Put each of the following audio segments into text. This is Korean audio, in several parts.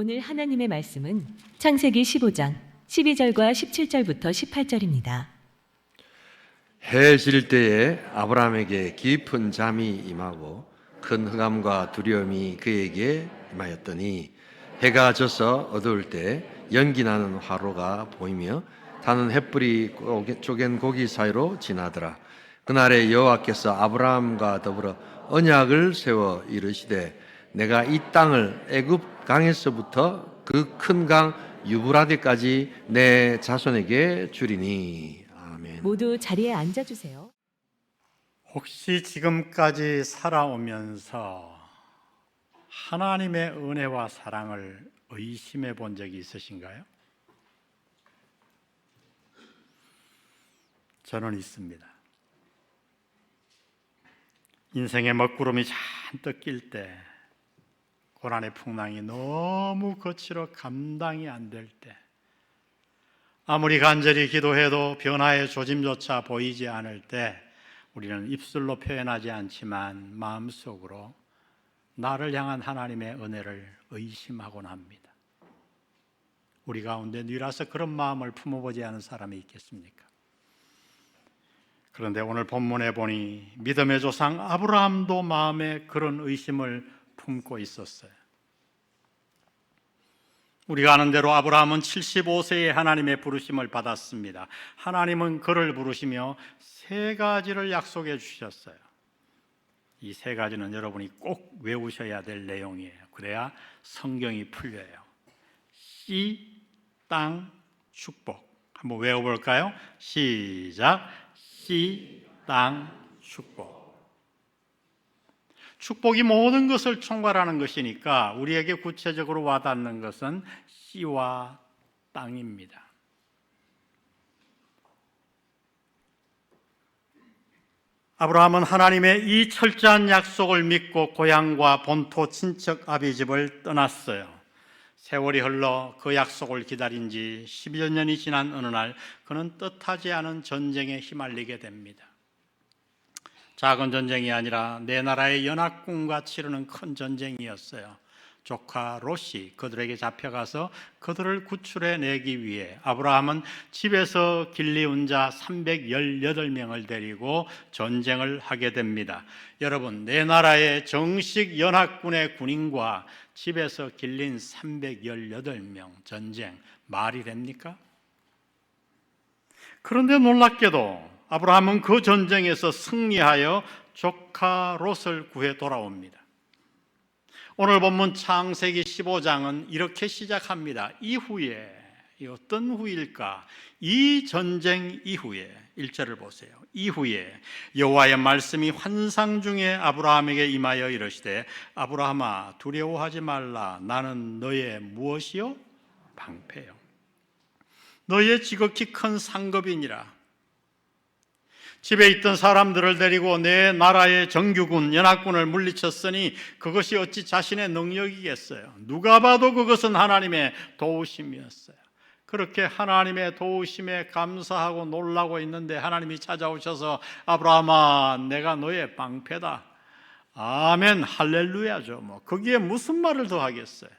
오늘 하나님의 말씀은 창세기 15장 12절과 17절부터 18절입니다. 해 질 때에 아브라함에게 깊은 잠이 임하고 큰 흑암과 두려움이 그에게 임하였더니 해가 져서 어두울 때 연기 나는 화로가 보이며 타는 햇불이 쪼갠 고기 사이로 지나더라. 그날에 여호와께서 아브라함과 더불어 언약을 세워 이르시되 내가 이 땅을 애굽 강에서부터 그 큰 강 유브라데까지 내 자손에게 주리니. 아멘. 모두 자리에 앉아주세요. 혹시 지금까지 살아오면서 하나님의 은혜와 사랑을 의심해 본 적이 있으신가요? 저는 있습니다. 인생의 먹구름이 잔뜩 낄 때, 고난의 풍랑이 너무 거칠어 감당이 안 될 때, 아무리 간절히 기도해도 변화의 조짐조차 보이지 않을 때 우리는 입술로 표현하지 않지만 마음속으로 나를 향한 하나님의 은혜를 의심하곤 합니다. 우리 가운데 뉘라서 그런 마음을 품어보지 않은 사람이 있겠습니까? 그런데 오늘 본문에 보니 믿음의 조상 아브라함도 마음에 그런 의심을 품고 있었어요. 우리가 아는 대로 아브라함은 75세에 하나님의 부르심을 받았습니다. 하나님은 그를 부르시며 세 가지를 약속해 주셨어요. 이 세 가지는 여러분이 꼭 외우셔야 될 내용이에요. 그래야 성경이 풀려요. 씨, 땅, 축복. 한번 외워볼까요? 시작. 씨, 땅, 축복. 축복이 모든 것을 총괄하는 것이니까 우리에게 구체적으로 와닿는 것은 씨와 땅입니다. 아브라함은 하나님의 이 철저한 약속을 믿고 고향과 본토 친척 아비집을 떠났어요. 세월이 흘러 그 약속을 기다린 지 10여 년이 지난 어느 날 그는 뜻하지 않은 전쟁에 휘말리게 됩니다. 작은 전쟁이 아니라 내 나라의 연합군과 치르는 큰 전쟁이었어요. 조카 롯이 그들에게 잡혀가서 그들을 구출해내기 위해 아브라함은 집에서 길리운 자 318명을 데리고 전쟁을 하게 됩니다. 여러분, 내 나라의 정식 연합군의 군인과 집에서 길린 318명 전쟁 말이 됩니까? 그런데 놀랍게도 아브라함은 그 전쟁에서 승리하여 조카 롯을 구해 돌아옵니다. 오늘 본문 창세기 15장은 이렇게 시작합니다. 이후에, 어떤 후일까? 이 전쟁 이후에 1절을 보세요. 이후에 여호와의 말씀이 환상 중에 아브라함에게 임하여 이르시되 아브라함아 두려워하지 말라. 나는 너의 무엇이요? 방패요. 너의 지극히 큰 상급이니라. 집에 있던 사람들을 데리고 내 나라의 정규군, 연합군을 물리쳤으니 그것이 어찌 자신의 능력이겠어요? 누가 봐도 그것은 하나님의 도우심이었어요. 그렇게 하나님의 도우심에 감사하고 놀라고 있는데 하나님이 찾아오셔서 아브라함아 내가 너의 방패다. 아멘 할렐루야죠. 거기에 무슨 말을 더 하겠어요?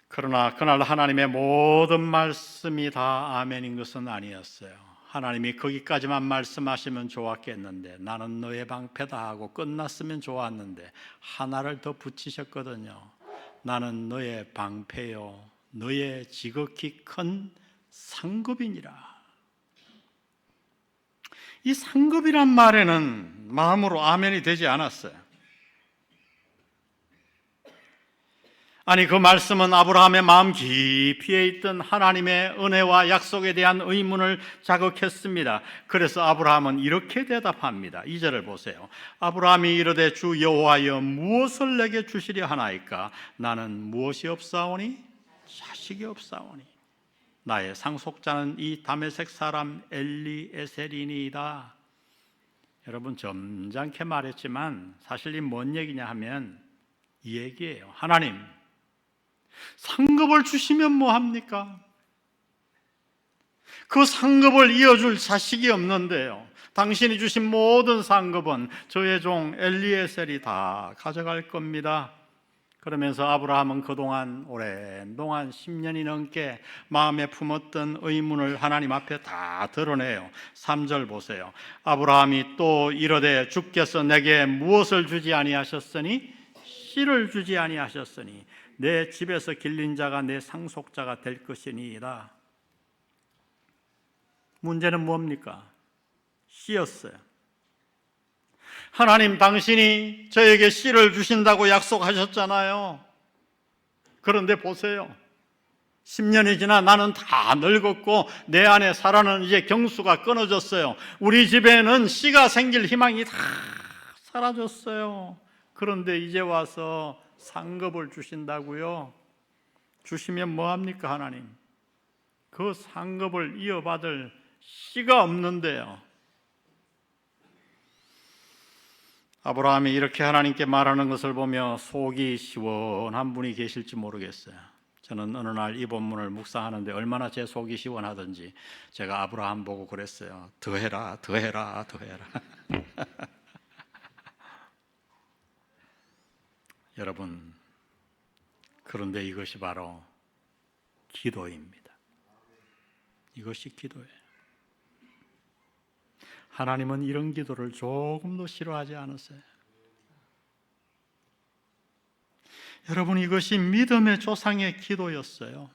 그러나 그날 하나님의 모든 말씀이 다 아멘인 것은 아니었어요. 하나님이 거기까지만 말씀하시면 좋았겠는데 나는 너의 방패다 하고 끝났으면 좋았는데 하나를 더 붙이셨거든요. 나는 너의 방패요 너의 지극히 큰 상급이니라. 이 상급이란 말에는 마음으로 아멘이 되지 않았어요. 아니 그 말씀은 아브라함의 마음 깊이에 있던 하나님의 은혜와 약속에 대한 의문을 자극했습니다. 그래서 아브라함은 이렇게 대답합니다. 2절을 보세요. 아브라함이 이르되 주 여호와여 무엇을 내게 주시려 하나이까? 나는 무엇이 없사오니? 자식이 없사오니. 나의 상속자는 이 다메섹 사람 엘리에셀이니이다. 여러분 점잖게 말했지만 사실 이 뭔 얘기냐 하면 이 얘기예요. 하나님 상급을 주시면 뭐합니까? 그 상급을 이어줄 자식이 없는데요. 당신이 주신 모든 상급은 저의 종 엘리에셀이 다 가져갈 겁니다. 그러면서 아브라함은 그동안 오랜 동안 10년이 넘게 마음에 품었던 의문을 하나님 앞에 다 드러내요. 3절 보세요. 아브라함이 또 이르되 주께서 내게 무엇을 주지 아니하셨으니 씨를 주지 아니하셨으니 내 집에서 길린 자가 내 상속자가 될 것이니이다. 문제는 뭡니까? 씨였어요. 하나님, 당신이 저에게 씨를 주신다고 약속하셨잖아요. 그런데 보세요. 10년이 지나 나는 다 늙었고 내 안에 살아는 이제 경수가 끊어졌어요. 우리 집에는 씨가 생길 희망이 다 사라졌어요. 그런데 이제 와서 상급을 주신다고요? 주시면 뭐합니까, 하나님? 그 상급을 이어받을 씨가 없는데요. 아브라함이 이렇게 하나님께 말하는 것을 보며 속이 시원한 분이 계실지 모르겠어요. 저는 어느 날 이 본문을 묵상하는데 얼마나 제 속이 시원하던지 제가 아브라함 보고 그랬어요. 더해라, 더해라, 더해라. 여러분, 그런데 이것이 바로 기도입니다. 이것이 기도예요. 하나님은 이런 기도를 조금도 싫어하지 않으세요. 여러분, 이것이 믿음의 조상의 기도였어요.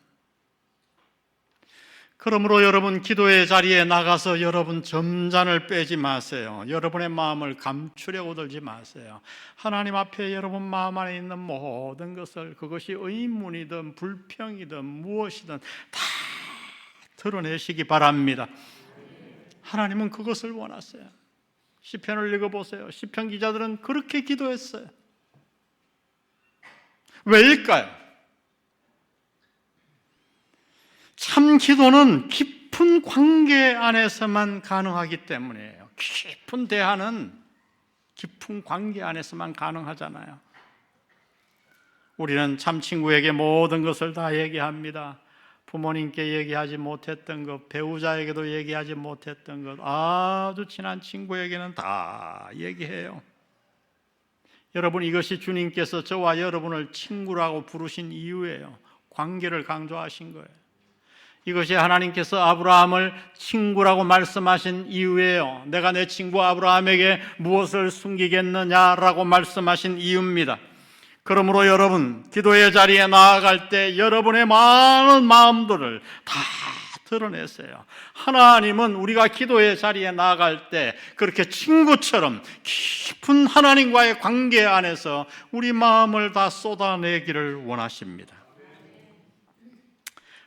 그러므로 여러분, 기도의 자리에 나가서 여러분 점잔을 빼지 마세요. 여러분의 마음을 감추려고 들지 마세요. 하나님 앞에 여러분 마음 안에 있는 모든 것을, 그것이 의문이든 불평이든 무엇이든 다 드러내시기 바랍니다. 하나님은 그것을 원하세요. 시편을 읽어보세요. 시편 기자들은 그렇게 기도했어요. 왜일까요? 참 기도는 깊은 관계 안에서만 가능하기 때문이에요. 깊은 대화는 깊은 관계 안에서만 가능하잖아요. 우리는 참 친구에게 모든 것을 다 얘기합니다. 부모님께 얘기하지 못했던 것, 배우자에게도 얘기하지 못했던 것, 아주 친한 친구에게는 다 얘기해요. 여러분, 이것이 주님께서 저와 여러분을 친구라고 부르신 이유예요. 관계를 강조하신 거예요. 이것이 하나님께서 아브라함을 친구라고 말씀하신 이유예요. 내가 내 친구 아브라함에게 무엇을 숨기겠느냐라고 말씀하신 이유입니다. 그러므로 여러분, 기도의 자리에 나아갈 때 여러분의 많은 마음들을 다 드러내세요. 하나님은 우리가 기도의 자리에 나아갈 때 그렇게 친구처럼 깊은 하나님과의 관계 안에서 우리 마음을 다 쏟아내기를 원하십니다.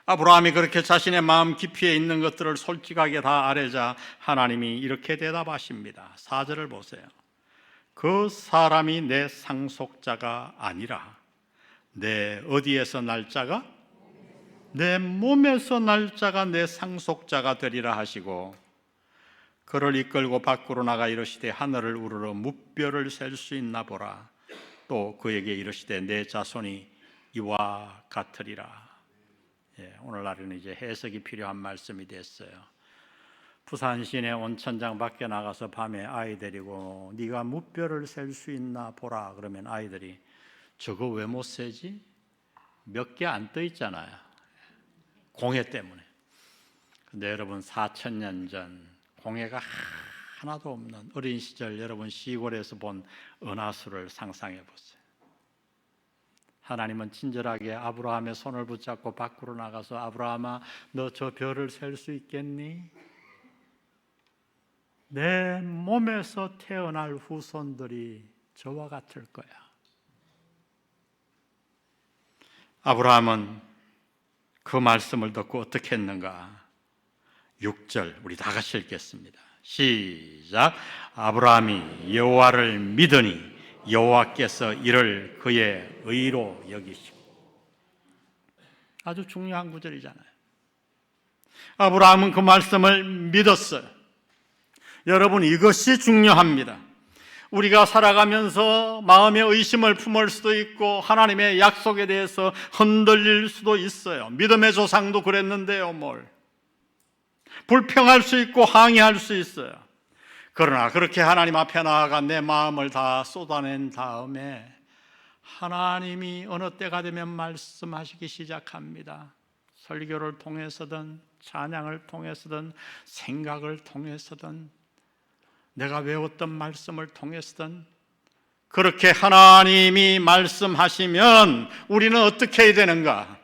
아브라함이 그렇게 자신의 마음 깊이에 있는 것들을 솔직하게 다 아뢰자 하나님이 이렇게 대답하십니다. 4절을 보세요. 그 사람이 내 상속자가 아니라 내 어디에서 날 자가? 내 몸에서 날 자가 내 상속자가 되리라 하시고, 그를 이끌고 밖으로 나가 이르시되 하늘을 우러러 무뼈를 셀 수 있나 보라. 또 그에게 이르시되 내 자손이 이와 같으리라. 오늘날에는 이제 해석이 필요한 말씀이 됐어요. 부산 시내 온천장 밖에 나가서 밤에 아이 데리고 네가 무뼈를 셀 수 있나 보라 그러면 아이들이 저거 왜 못 세지? 몇 개 안 떠 있잖아요. 공해 때문에. 근데 여러분, 4,000년 전 공해가 하나도 없는 어린 시절 여러분 시골에서 본 은하수를 상상해 보세요. 하나님은 친절하게 아브라함의 손을 붙잡고 밖으로 나가서 아브라함아, 너 저 별을 셀 수 있겠니? 내 몸에서 태어날 후손들이 저와 같을 거야. 아브라함은 그 말씀을 듣고 어떻게 했는가? 6절 우리 다 같이 읽겠습니다. 시작. 아브라함이 여호와를 믿으니 여호와께서 이를 그의 의로 여기시고. 아주 중요한 구절이잖아요. 아브라함은 그 말씀을 믿었어요. 여러분, 이것이 중요합니다. 우리가 살아가면서 마음의 의심을 품을 수도 있고 하나님의 약속에 대해서 흔들릴 수도 있어요. 믿음의 조상도 그랬는데요. 불평할 수 있고 항의할 수 있어요. 그러나 그렇게 하나님 앞에 나아가 내 마음을 다 쏟아낸 다음에 하나님이 어느 때가 되면 말씀하시기 시작합니다. 설교를 통해서든 찬양을 통해서든 생각을 통해서든 내가 외웠던 말씀을 통해서든 그렇게 하나님이 말씀하시면 우리는 어떻게 해야 되는가?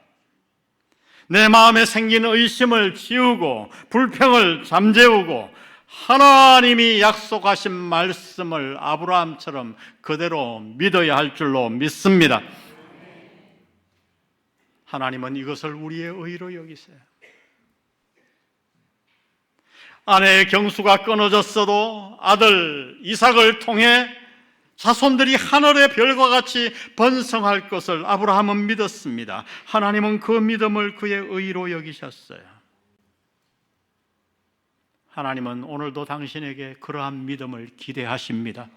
내 마음에 생긴 의심을 지우고 불평을 잠재우고 하나님이 약속하신 말씀을 아브라함처럼 그대로 믿어야 할 줄로 믿습니다. 하나님은 이것을 우리의 의로 여기세요. 아내의 경수가 끊어졌어도 아들 이삭을 통해 자손들이 하늘의 별과 같이 번성할 것을 아브라함은 믿었습니다. 하나님은 그 믿음을 그의 의로 여기셨어요. 하나님은 오늘도 당신에게 그러한 믿음을 기대하십니다.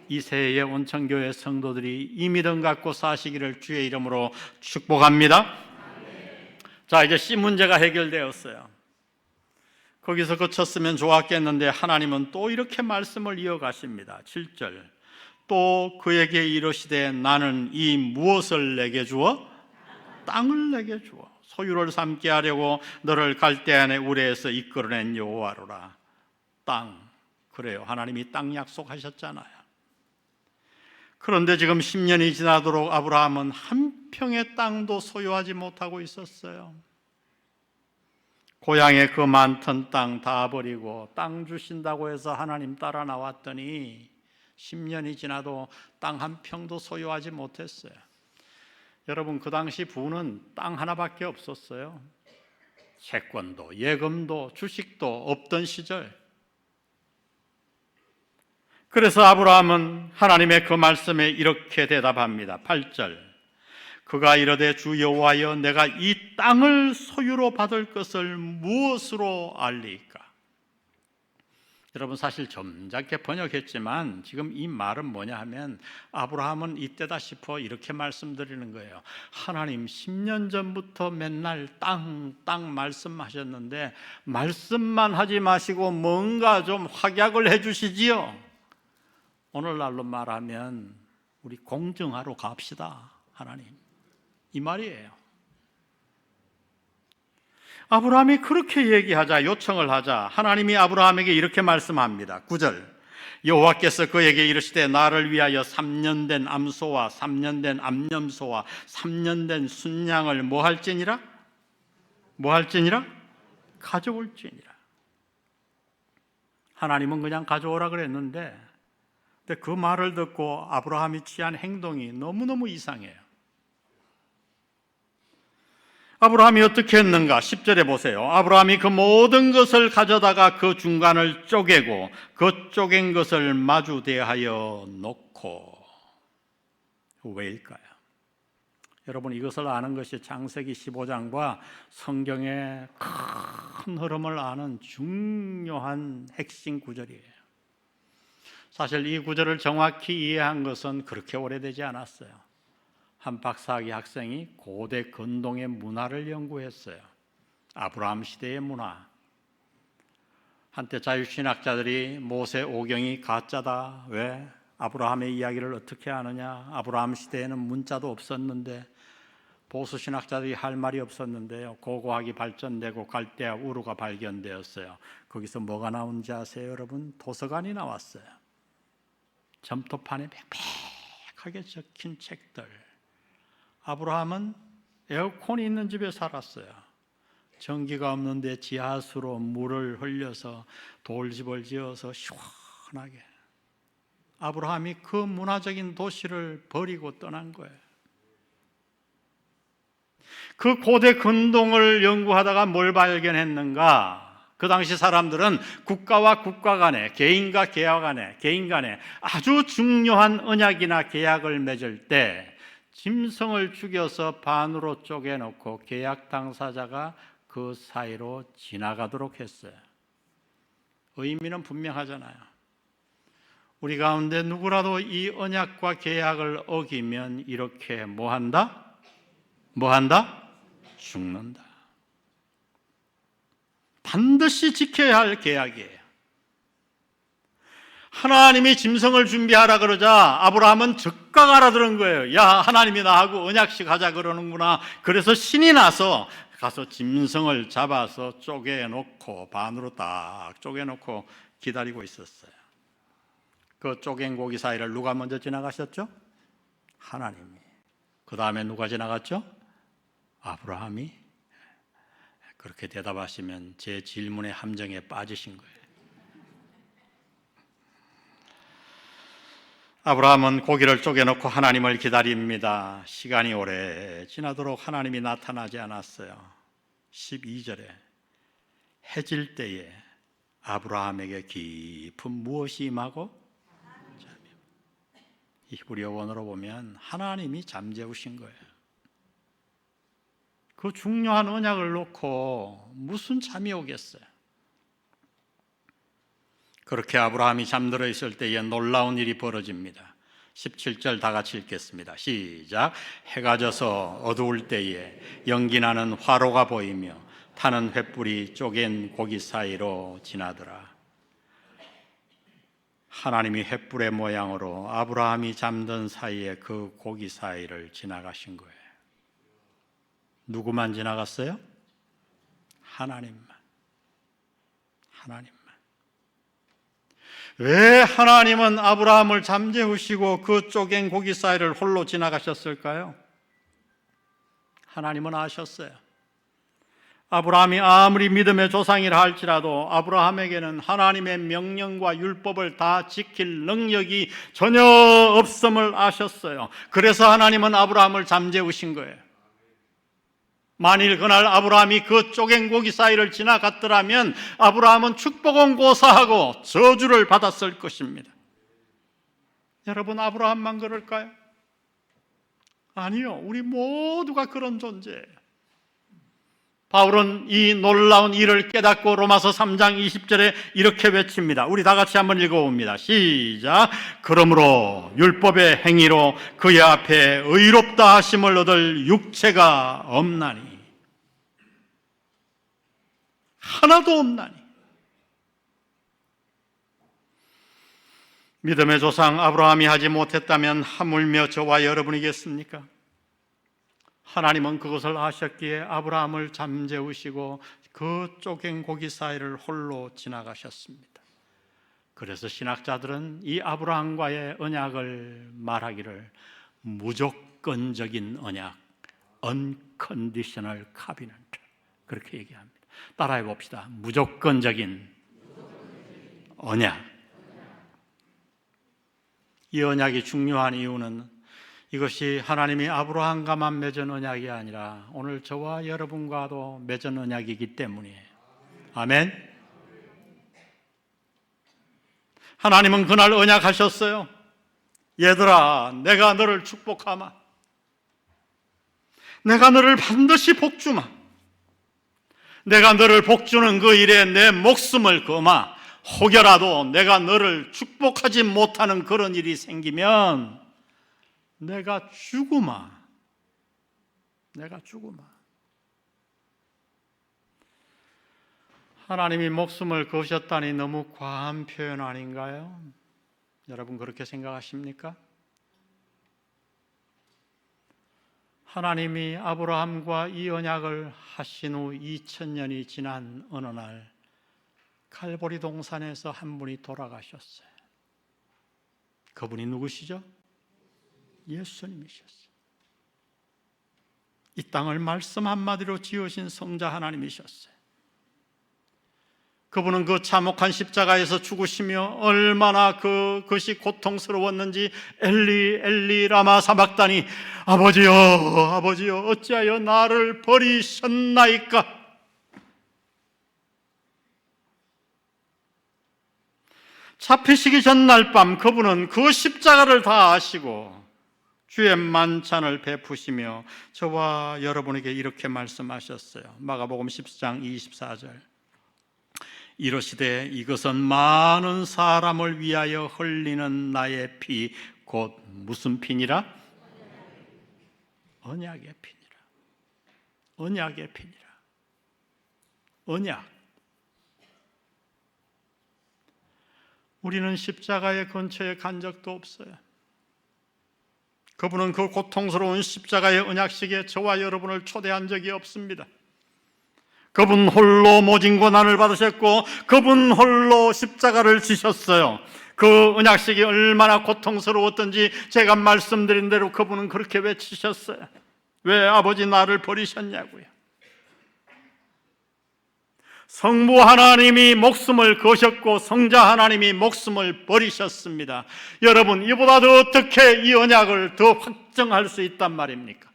이 새해의 온천교회 성도들이 이 믿음 갖고 사시기를 주의 이름으로 축복합니다. 자, 이제 C 문제가 해결되었어요. 거기서 그쳤으면 좋았겠는데 하나님은 또 이렇게 말씀을 이어가십니다. 7절, 또 그에게 이르시되 나는 이 무엇을 내게 주어? 땅을 내게 주어 소유를 삼게 하려고 너를 갈대아의 우레에서 이끌어낸 여호와로라. 땅, 그래요. 하나님이 땅 약속하셨잖아요. 그런데 지금 10년이 지나도록 아브라함은 한 평의 땅도 소유하지 못하고 있었어요. 고향에 그 많던 땅 다 버리고 땅 주신다고 해서 하나님 따라 나왔더니 10년이 지나도 땅 한 평도 소유하지 못했어요. 여러분, 그 당시 부는 땅 하나밖에 없었어요. 채권도 예금도 주식도 없던 시절. 그래서 아브라함은 하나님의 그 말씀에 이렇게 대답합니다. 8절, 그가 이르되 주 여호와여 내가 이 땅을 소유로 받을 것을 무엇으로 알리까? 여러분, 사실 점잖게 번역했지만 지금 이 말은 뭐냐 하면 아브라함은 이때다 싶어 이렇게 말씀드리는 거예요. 하나님 10년 전부터 맨날 땅 말씀하셨는데 말씀만 하지 마시고 뭔가 좀 확약을 해 주시지요. 오늘날로 말하면 우리 공증하러 갑시다 하나님, 이 말이에요. 아브라함이 그렇게 얘기하자, 요청을 하자 하나님이 아브라함에게 이렇게 말씀합니다. 9절, 여호와께서 그에게 이르시되 나를 위하여 3년 된 암소와 3년 된 암염소와 3년 된 순양을 뭐 할지니라? 가져올지니라. 하나님은 그냥 가져오라 그랬는데 근데 그 말을 듣고 아브라함이 취한 행동이 너무너무 이상해요. 아브라함이 어떻게 했는가? 10절에 보세요. 아브라함이 그 모든 것을 가져다가 그 중간을 쪼개고 그 쪼갠 것을 마주 대하여 놓고. 왜일까요? 여러분, 이것을 아는 것이 창세기 15장과 성경의 큰 흐름을 아는 중요한 핵심 구절이에요. 사실 이 구절을 정확히 이해한 것은 그렇게 오래되지 않았어요. 한 박사학위 학생이 고대 근동의 문화를 연구했어요. 아브라함 시대의 문화. 한때 자유신학자들이 모세 오경이 가짜다. 왜? 아브라함의 이야기를 어떻게 아느냐? 아브라함 시대에는 문자도 없었는데, 보수신학자들이 할 말이 없었는데요. 고고학이 발전되고 갈대아 우르가 발견되었어요. 거기서 뭐가 나온지 아세요, 여러분? 도서관이 나왔어요. 점토판에 빽빽하게 적힌 책들. 아브라함은 에어컨이 있는 집에 살았어요. 전기가 없는데 지하수로 물을 흘려서 돌집을 지어서 시원하게. 아브라함이 그 문화적인 도시를 버리고 떠난 거예요. 그 고대 근동을 연구하다가 뭘 발견했는가? 그 당시 사람들은 국가와 국가 간에, 개인과 개인 간에 아주 중요한 언약이나 계약을 맺을 때 짐승을 죽여서 반으로 쪼개놓고 계약 당사자가 그 사이로 지나가도록 했어요. 의미는 분명하잖아요. 우리 가운데 누구라도 이 언약과 계약을 어기면 이렇게 뭐한다? 죽는다. 반드시 지켜야 할 계약이에요. 하나님이 짐승을 준비하라 그러자 아브라함은 즉각 알아들은 거예요. 야, 하나님이 나하고 언약식 하자 그러는구나. 그래서 신이 나서 가서 짐승을 잡아서 쪼개놓고 반으로 딱 쪼개놓고 기다리고 있었어요. 그 쪼갠 고기 사이를 누가 먼저 지나가셨죠? 하나님이. 그 다음에 누가 지나갔죠? 아브라함이. 그렇게 대답하시면 제 질문의 함정에 빠지신 거예요. 아브라함은 고기를 쪼개놓고 하나님을 기다립니다. 시간이 오래 지나도록 하나님이 나타나지 않았어요. 12절에 해질 때에 아브라함에게 깊은 무엇이 임하고? 히브리어 원어로 보면 하나님이 잠재우신 거예요. 그 중요한 언약을 놓고 무슨 잠이 오겠어요? 그렇게 아브라함이 잠들어 있을 때에 놀라운 일이 벌어집니다. 17절 다 같이 읽겠습니다. 시작. 해가 져서 어두울 때에 연기나는 화로가 보이며 타는 횃불이 쪼갠 고기 사이로 지나더라. 하나님이 횃불의 모양으로 아브라함이 잠든 사이에 그 고기 사이를 지나가신 거예요. 누구만 지나갔어요? 하나님만. 하나님만. 왜 하나님은 아브라함을 잠재우시고 그 쪼갠 고기 사이를 홀로 지나가셨을까요? 하나님은 아셨어요. 아브라함이 아무리 믿음의 조상이라 할지라도 아브라함에게는 하나님의 명령과 율법을 다 지킬 능력이 전혀 없음을 아셨어요. 그래서 하나님은 아브라함을 잠재우신 거예요. 만일 그날 아브라함이 그 쪼갠 고기 사이를 지나갔더라면 아브라함은 축복은 고사하고 저주를 받았을 것입니다. 여러분, 아브라함만 그럴까요? 아니요, 우리 모두가 그런 존재예요. 바울은 이 놀라운 일을 깨닫고 로마서 3장 20절에 이렇게 외칩니다. 우리 다 같이 한번 읽어봅니다. 시작. 그러므로 율법의 행위로 그의 앞에 의롭다 하심을 얻을 육체가 없나니, 하나도 없나니. 믿음의 조상 아브라함이 하지 못했다면 하물며 저와 여러분이겠습니까? 하나님은 그것을 아셨기에 아브라함을 잠재우시고 그 쪼갠 고기 사이를 홀로 지나가셨습니다. 그래서 신학자들은 이 아브라함과의 언약을 말하기를 무조건적인 언약, unconditional covenant, 그렇게 얘기합니다. 따라해 봅시다. 무조건적인 언약. 이 언약이 중요한 이유는 이것이 하나님이 아브라함과만 맺은 언약이 아니라 오늘 저와 여러분과도 맺은 언약이기 때문이에요. 아멘. 하나님은 그날 언약하셨어요. 얘들아, 내가 너를 축복하마. 내가 너를 반드시 복주마. 내가 너를 복주는 그 일에 내 목숨을 거마. 혹여라도 내가 너를 축복하지 못하는 그런 일이 생기면 내가 죽으마. 내가 죽으마. 하나님이 목숨을 거셨다니 너무 과한 표현 아닌가요? 여러분 그렇게 생각하십니까? 하나님이 아브라함과 이 언약을 하신 후 2000년이 지난 어느 날 칼보리 동산에서 한 분이 돌아가셨어요. 그분이 누구시죠? 예수님이셨어요. 이 땅을 말씀 한마디로 지으신 성자 하나님이셨어요. 그분은 그 참혹한 십자가에서 죽으시며 얼마나 그것이 고통스러웠는지 엘리 엘리 라마 사박다니, 아버지여 아버지여 어찌하여 나를 버리셨나이까. 잡히시기 전날 밤 그분은 그 십자가를 다 아시고 주의 만찬을 베푸시며 저와 여러분에게 이렇게 말씀하셨어요. 마가복음 10장 24절. 이러시되 이것은 많은 사람을 위하여 흘리는 나의 피, 곧 무슨 피니라? 언약의 피니라. 언약의 피니라. 언약. 우리는 십자가의 근처에 간 적도 없어요. 그분은 그 고통스러운 십자가의 언약식에 저와 여러분을 초대한 적이 없습니다. 그분 홀로 모진 고난을 받으셨고 그분 홀로 십자가를 지셨어요. 그 언약식이 얼마나 고통스러웠던지 제가 말씀드린 대로 그분은 그렇게 외치셨어요. 왜 아버지 나를 버리셨냐고요. 성부 하나님이 목숨을 거셨고 성자 하나님이 목숨을 버리셨습니다. 여러분, 이보다 더 어떻게 이 언약을 더 확정할 수 있단 말입니까?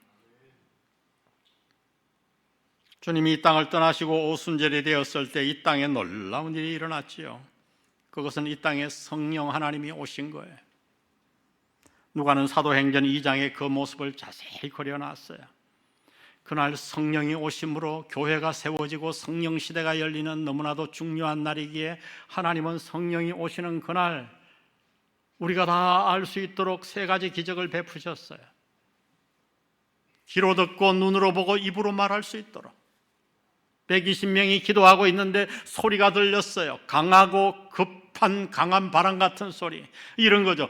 주님이 이 땅을 떠나시고 오순절이 되었을 때 이 땅에 놀라운 일이 일어났지요. 그것은 이 땅에 성령 하나님이 오신 거예요. 누가는 사도행전 2장에 그 모습을 자세히 그려놨어요. 그날 성령이 오심으로 교회가 세워지고 성령 시대가 열리는 너무나도 중요한 날이기에 하나님은 성령이 오시는 그날 우리가 다 알 수 있도록 세 가지 기적을 베푸셨어요. 귀로 듣고 눈으로 보고 입으로 말할 수 있도록. 120명이 기도하고 있는데 소리가 들렸어요. 강하고 급한 강한 바람 같은 소리. 이런 거죠.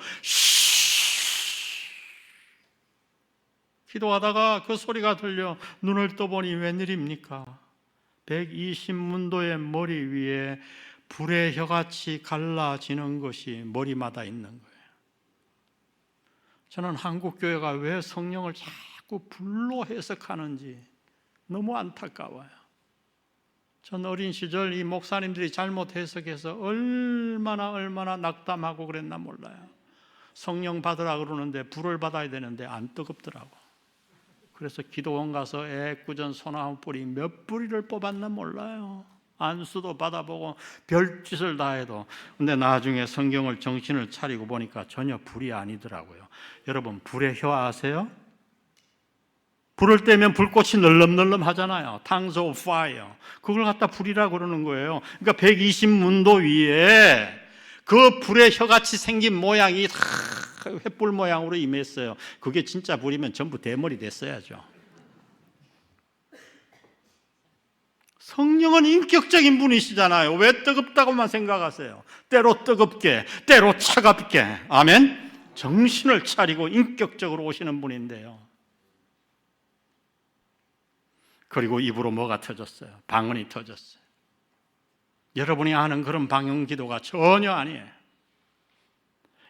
기도하다가 그 소리가 들려 눈을 떠보니 웬일입니까? 120문도의 머리 위에 불의 혀같이 갈라지는 것이 머리마다 있는 거예요. 저는 한국교회가 왜 성령을 자꾸 불로 해석하는지 너무 안타까워요. 전 어린 시절 이 목사님들이 잘못 해석해서 얼마나 낙담하고 그랬나 몰라요. 성령 받으라 그러는데 불을 받아야 되는데 안 뜨겁더라고. 그래서 기도원 가서 애꿎은 소나무 뿌리 몇 뿌리를 뽑았나 몰라요. 안수도 받아보고 별짓을 다 해도. 근데 나중에 성경을 정신을 차리고 보니까 전혀 불이 아니더라고요. 여러분, 불의 혀 아세요? 불을 떼면 불꽃이 널름널름 하잖아요. tongues of fire. 그걸 갖다 불이라고 그러는 거예요. 그러니까 120문도 위에 그 불의 혀같이 생긴 모양이 다 횃불 모양으로 임했어요. 그게 진짜 불이면 전부 대머리 됐어야죠. 성령은 인격적인 분이시잖아요. 왜 뜨겁다고만 생각하세요? 때로 뜨겁게, 때로 차갑게. 아멘? 정신을 차리고 인격적으로 오시는 분인데요. 그리고 입으로 뭐가 터졌어요? 방언이 터졌어요. 여러분이 아는 그런 방언 기도가 전혀 아니에요.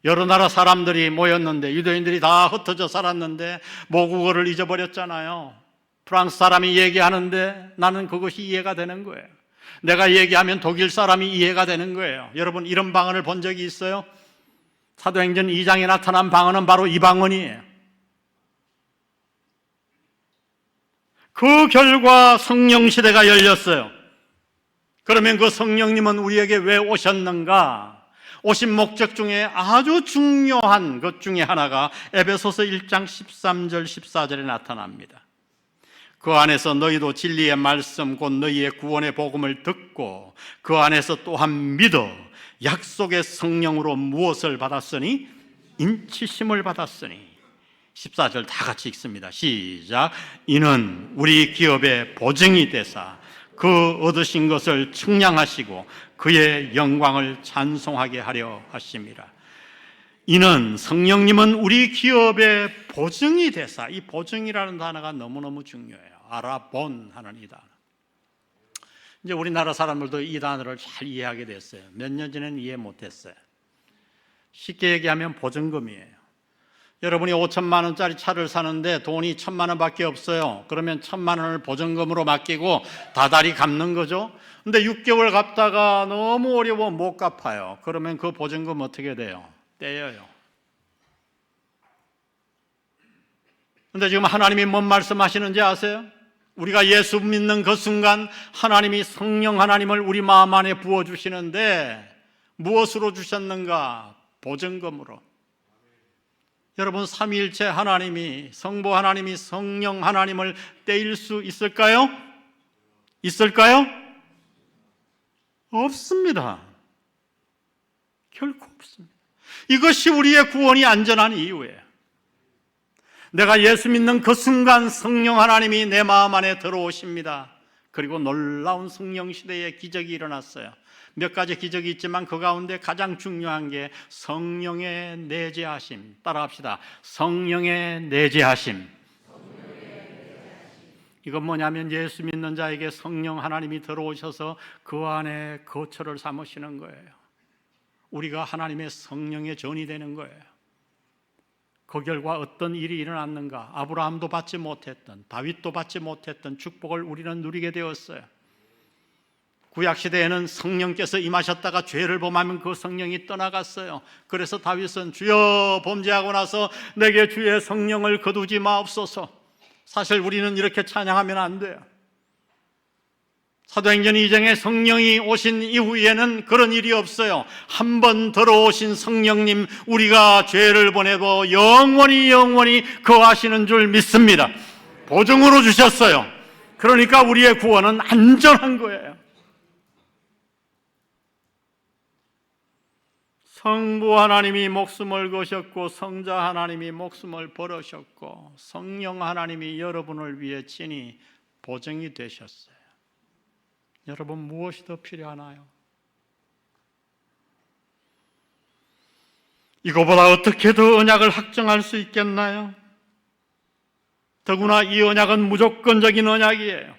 여러 나라 사람들이 모였는데 유대인들이 다 흩어져 살았는데 모국어를 잊어버렸잖아요. 프랑스 사람이 얘기하는데 나는 그것이 이해가 되는 거예요. 내가 얘기하면 독일 사람이 이해가 되는 거예요. 여러분, 이런 방언을 본 적이 있어요? 사도행전 2장에 나타난 방언은 바로 이 방언이에요. 그 결과 성령 시대가 열렸어요. 그러면 그 성령님은 우리에게 왜 오셨는가? 오신 목적 중에 아주 중요한 것 중에 하나가 에베소서 1장 13절 14절에 나타납니다. 그 안에서 너희도 진리의 말씀 곧 너희의 구원의 복음을 듣고 그 안에서 또한 믿어 약속의 성령으로 무엇을 받았으니? 인치심을 받았으니. 14절 다 같이 읽습니다. 시작. 이는 우리 기업의 보증이 되사 그 얻으신 것을 측량하시고 그의 영광을 찬송하게 하려 하심이라. 이는 성령님은 우리 기업의 보증이 되사. 이 보증이라는 단어가 너무너무 중요해요. 알아본 하는 이 단어. 이제 우리나라 사람들도 이 단어를 잘 이해하게 됐어요. 몇 년 전에는 이해 못했어요. 쉽게 얘기하면 보증금이에요. 여러분이 5천만 원짜리 차를 사는데 돈이 1,000만 원밖에 없어요. 그러면 1,000만 원을 보증금으로 맡기고 다달이 갚는 거죠. 근데 6개월 갚다가 너무 어려워 못 갚아요. 그러면 그 보증금 어떻게 돼요? 떼여요. 근데 지금 하나님이 뭔 말씀하시는지 아세요? 우리가 예수 믿는 그 순간 하나님이 성령 하나님을 우리 마음 안에 부어주시는데 무엇으로 주셨는가? 보증금으로. 여러분, 삼위일체 하나님이, 성부 하나님이 성령 하나님을 떼일 수 있을까요? 있을까요? 없습니다. 결코 없습니다. 이것이 우리의 구원이 안전한 이유예요. 내가 예수 믿는 그 순간 성령 하나님이 내 마음 안에 들어오십니다. 그리고 놀라운 성령 시대의 기적이 일어났어요. 몇 가지 기적이 있지만 그 가운데 가장 중요한 게 성령의 내재하심. 따라합시다. 성령의 내재하심. 이건 뭐냐면 예수 믿는 자에게 성령 하나님이 들어오셔서 그 안에 거처를 삼으시는 거예요. 우리가 하나님의 성령의 전이 되는 거예요. 그 결과 어떤 일이 일어났는가? 아브라함도 받지 못했던, 다윗도 받지 못했던 축복을 우리는 누리게 되었어요. 구약시대에는 성령께서 임하셨다가 죄를 범하면 그 성령이 떠나갔어요. 그래서 다윗은 주여 범죄하고 나서 내게 주의 성령을 거두지 마옵소서. 사실 우리는 이렇게 찬양하면 안 돼요. 사도행전 2장에 성령이 오신 이후에는 그런 일이 없어요. 한 번 들어오신 성령님, 우리가 죄를 보내도 영원히 거하시는 줄 믿습니다. 보증으로 주셨어요. 그러니까 우리의 구원은 안전한 거예요. 성부 하나님이 목숨을 거셨고 성자 하나님이 목숨을 버리셨고 성령 하나님이 여러분을 위해 친히 보증이 되셨어요. 여러분, 무엇이 더 필요하나요? 이거보다 어떻게 더 언약을 확정할 수 있겠나요? 더구나 이 언약은 무조건적인 언약이에요.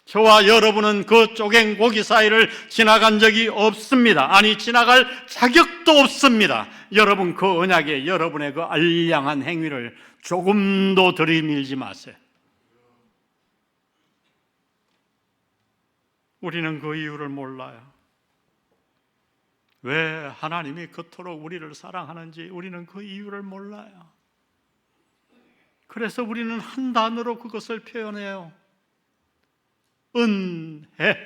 저와 여러분은 그 쪼갠 고기 사이를 지나간 적이 없습니다. 아니, 지나갈 자격도 없습니다. 여러분, 그 언약에 여러분의 그 알량한 행위를 조금도 들이밀지 마세요. 우리는 그 이유를 몰라요. 왜 하나님이 그토록 우리를 사랑하는지 우리는 그 이유를 몰라요. 그래서 우리는 한 단어로 그것을 표현해요. 은혜.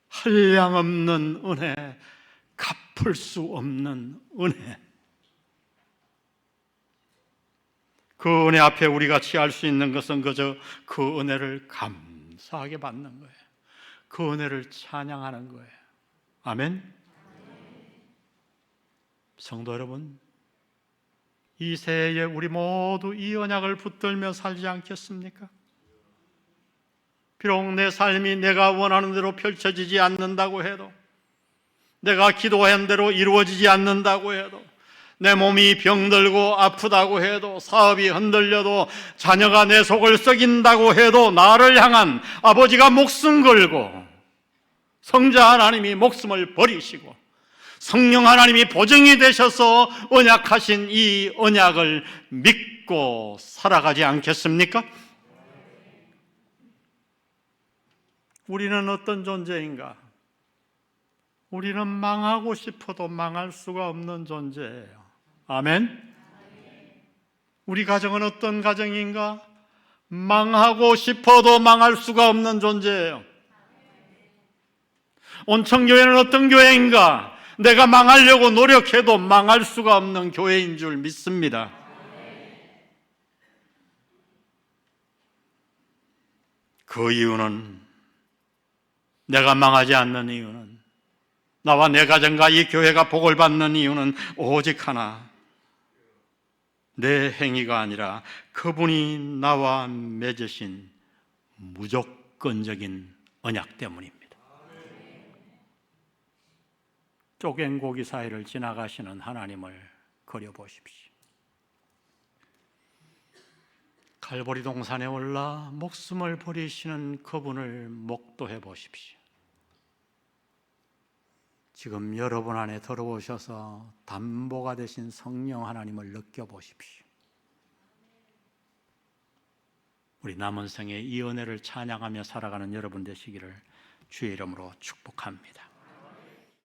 한량없는 은혜, 갚을 수 없는 은혜. 그 은혜 앞에 우리가 취할 수 있는 것은 그저 그 은혜를 감사하게 받는 거예요. 그 은혜를 찬양하는 거예요. 아멘. 성도 여러분, 이 새해에 우리 모두 이 언약을 붙들며 살지 않겠습니까? 비록 내 삶이 내가 원하는 대로 펼쳐지지 않는다고 해도, 내가 기도한 대로 이루어지지 않는다고 해도, 내 몸이 병들고 아프다고 해도, 사업이 흔들려도, 자녀가 내 속을 썩인다고 해도 나를 향한 아버지가 목숨 걸고 성자 하나님이 목숨을 버리시고 성령 하나님이 보증이 되셔서 언약하신 이 언약을 믿고 살아가지 않겠습니까? 우리는 어떤 존재인가? 우리는 망하고 싶어도 망할 수가 없는 존재예요. 아멘? 우리 가정은 어떤 가정인가? 망하고 싶어도 망할 수가 없는 존재예요. 온천교회는 어떤 교회인가? 내가 망하려고 노력해도 망할 수가 없는 교회인 줄 믿습니다. 그 이유는, 내가 망하지 않는 이유는, 나와 내 가정과 이 교회가 복을 받는 이유는 오직 하나, 내 행위가 아니라 그분이 나와 맺으신 무조건적인 언약 때문입니다. 쪼갠 고기 사이를 지나가시는 하나님을 그려보십시오. 갈보리 동산에 올라 목숨을 버리시는 그분을 목도해 보십시오. 지금 여러분 안에 들어오셔서 담보가 되신 성령 하나님을 느껴보십시오. 우리 남은 생에 이 은혜를 찬양하며 살아가는 여러분 되시기를 주의 이름으로 축복합니다.